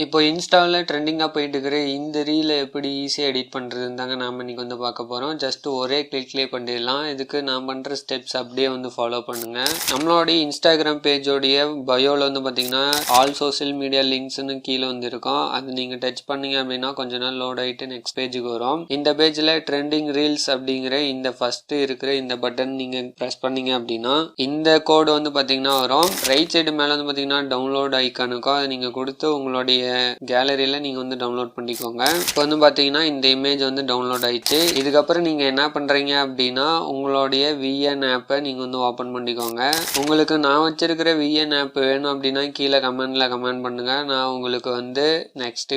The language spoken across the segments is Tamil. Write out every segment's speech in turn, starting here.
இப்போ இன்ஸ்டாவில் ட்ரெண்டிங்காக போயிட்டு இருக்கிற இந்த ரீலை எப்படி ஈஸியாக எடிட் பண்ணுறதுன்னு தாங்க நாம் இன்றைக்கி வந்து பார்க்க போகிறோம். ஜஸ்ட் ஒரே கிளிக்லேயே பண்ணிடலாம். இதுக்கு நான் பண்ணுற ஸ்டெப்ஸ் அப்படியே வந்து ஃபாலோ பண்ணுங்கள். நம்மளோடைய இன்ஸ்டாகிராம் பேஜோடைய பயோவில் வந்து பார்த்திங்கன்னா ஆல் சோஷியல் மீடியா லிங்க்ஸ்னு கீழே வந்து இருக்கும். அது நீங்கள் டச் பண்ணிங்க அப்படின்னா கொஞ்ச நாள் லோட் ஆகிட்டு நெக்ஸ்ட் பேஜுக்கு வரும். இந்த பேஜில் ட்ரெண்டிங் ரீல்ஸ் அப்படிங்கிற இந்த ஃபஸ்ட்டு இருக்கிற இந்த பட்டன் நீங்கள் ப்ரெஸ் பண்ணிங்க அப்படின்னா இந்த கோடு வந்து பார்த்திங்கன்னா வரும். ரைட் சைடு மேலே வந்து பார்த்திங்கன்னா டவுன்லோட் ஐக்கானுக்கும் அதை நீங்கள் கொடுத்து உங்களுடைய கேலரியில நீங்க வந்து டவுன்லோட் பண்ணிக்கோங்க. இப்போ வந்து பாத்தீங்கன்னா இந்த இமேஜ் வந்து டவுன்லோட் ஆயிடுச்சு. இதுக்கப்புறம் நீங்க என்ன பண்றீங்க அப்படின்னா உங்களுடைய VN ஆப்பை நீங்க வந்து ஓபன் பண்ணிக்கோங்க. உங்களுக்கு நான் வச்சிருக்கிற VN ஆப் வேணும் அப்படின்னா கீழே கமெண்ட்ல கமெண்ட் பண்ணுங்க. நான் உங்களுக்கு வந்து நெக்ஸ்ட்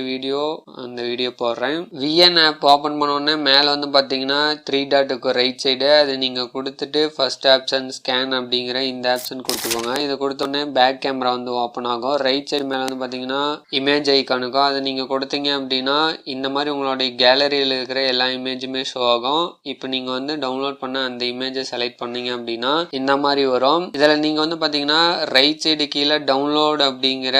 அந்த வீடியோ போடுறேன். VN ஆப் ஓபன் பண்ண உடனே மேல வந்து பாத்தீங்கன்னா 3 டாட் இருக்கும் ரைட் சைடு. அதை நீங்க கொடுத்துட்டு ஃபர்ஸ்ட் ஆப்ஷன் ஸ்கேன் அப்படிங்கிற இந்த ஆப்ஷன் கொடுத்துக்கோங்க. இதை கொடுத்த உடனே பேக் கேமரா வந்து ஓப்பன் ஆகும். ரைட் சைடு மேல வந்து பாத்தீங்கன்னா இமேஜ் ஐக்கானுக்கும் அதை நீங்கள் கொடுத்தீங்க அப்படின்னா இந்த மாதிரி உங்களுடைய கேலரியில் இருக்கிற எல்லா இமேஜுமே ஷோ ஆகும். இப்போ நீங்கள் வந்து டவுன்லோட் பண்ண அந்த இமேஜை செலக்ட் பண்ணீங்க அப்படின்னா இந்த மாதிரி வரும். இதில் நீங்கள் வந்து பார்த்தீங்கன்னா ரைட் சைடு கீழே டவுன்லோட் அப்படிங்கிற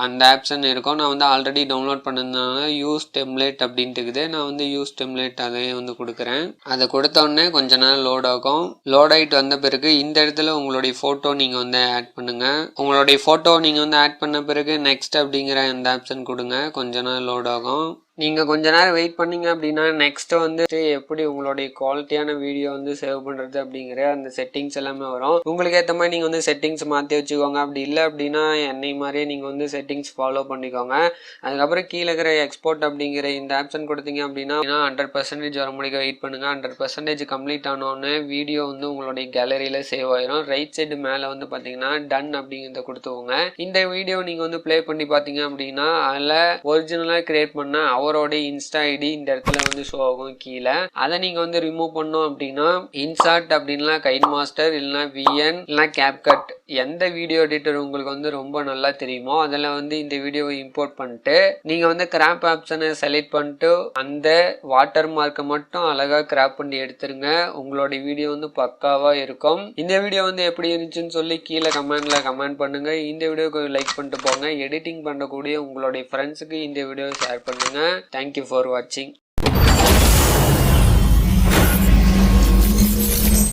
அந்த ஆப்ஷன் இருக்கும். நான் வந்து ஆல்ரெடி டவுன்லோட் பண்ணதுனால யூஸ் டெம்ப்ளேட் அப்படின்ட்டு இருக்குது. நான் வந்து யூஸ் டெம்ப்ளேட் அதையே வந்து கொடுக்குறேன். அதை கொடுத்த உடனே கொஞ்ச நேரம் லோட் ஆகும். லோட் ஆகிட்டு வந்த பிறகு இந்த இடத்துல உங்களுடைய ஃபோட்டோ நீங்கள் வந்து ஆட் பண்ணுங்க. உங்களுடைய ஃபோட்டோ நீங்கள் வந்து ஆட் பண்ண பிறகு நெக்ஸ்ட் அப்படிங்கிற இந்த ஆப்ஷன் கொடுங்க. கொஞ்ச நேரம் லோட் ஆகும். நீங்கள் கொஞ்ச நேரம் வெயிட் பண்ணீங்க அப்படின்னா நெக்ஸ்ட் வந்துட்டு எப்படி உங்களுடைய குவாலிட்டியான வீடியோ வந்து சேவ் பண்ணுறது அப்படிங்கிற அந்த செட்டிங்ஸ் எல்லாமே வரும். உங்களுக்கு ஏற்ற மாதிரி நீங்கள் வந்து செட்டிங்ஸ் மாற்றி வச்சுக்கோங்க. அப்படி இல்லை அப்படின்னா என்னை மாதிரியே நீங்கள் வந்து செட்டிங்ஸ் ஃபாலோ பண்ணிக்கோங்க. அதுக்கப்புறம் கீழே இருக்கிற எக்ஸ்போர்ட் அப்படிங்கிற இந்த ஆப்ஷன் கொடுத்தீங்க அப்படின்னா 100% வர முடிக்க வெயிட் பண்ணுங்க. 100% கம்ப்ளீட் ஆனோடனே வீடியோ வந்து உங்களுடைய கேலரியில் சேவ் ஆயிரும். ரைட் சைடு மேலே வந்து பார்த்தீங்கன்னா டன் அப்படிங்கிறத கொடுத்துக்கோங்க. இந்த வீடியோ நீங்கள் வந்து ப்ளே பண்ணி பார்த்தீங்க அப்படின்னா அதில் ஒரிஜினலாக கிரியேட் பண்ண அவரோட இன்ஸ்டா ஐடி இந்த இடத்துல வந்து ஷோ ஆகும் கீழே. அதை நீங்க வந்து ரிமூவ் பண்ணோம் அப்படின்னா இன்சர்ட் அப்படின்னா கைன் மாஸ்டர் இல்லைன்னா VN இல்லைன்னா கேப்கட் எந்த வீடியோ எடிட்டர் உங்களுக்கு வந்து ரொம்ப நல்லா தெரியுமோ அதில் வந்து இந்த வீடியோவை இம்போர்ட் பண்ணிட்டு நீங்க வந்து கிராப் ஆப்ஷனை செலக்ட் பண்ணிட்டு அந்த வாட்டர் மார்க்கை மட்டும் அழகா கிராப் பண்ணி எடுத்துருங்க. உங்களுடைய வீடியோ வந்து பக்காவா இருக்கும். இந்த வீடியோ வந்து எப்படி இருந்துச்சுன்னு சொல்லி கீழே கமெண்ட்ல கமெண்ட் பண்ணுங்க. இந்த வீடியோக்கு லைக் பண்ணிட்டு போங்க. எடிட்டிங் பண்ணக்கூடிய உங்களுடைய ஃப்ரெண்ட்ஸுக்கு இந்த வீடியோ ஷேர் பண்ணுங்க. Thank you for watching.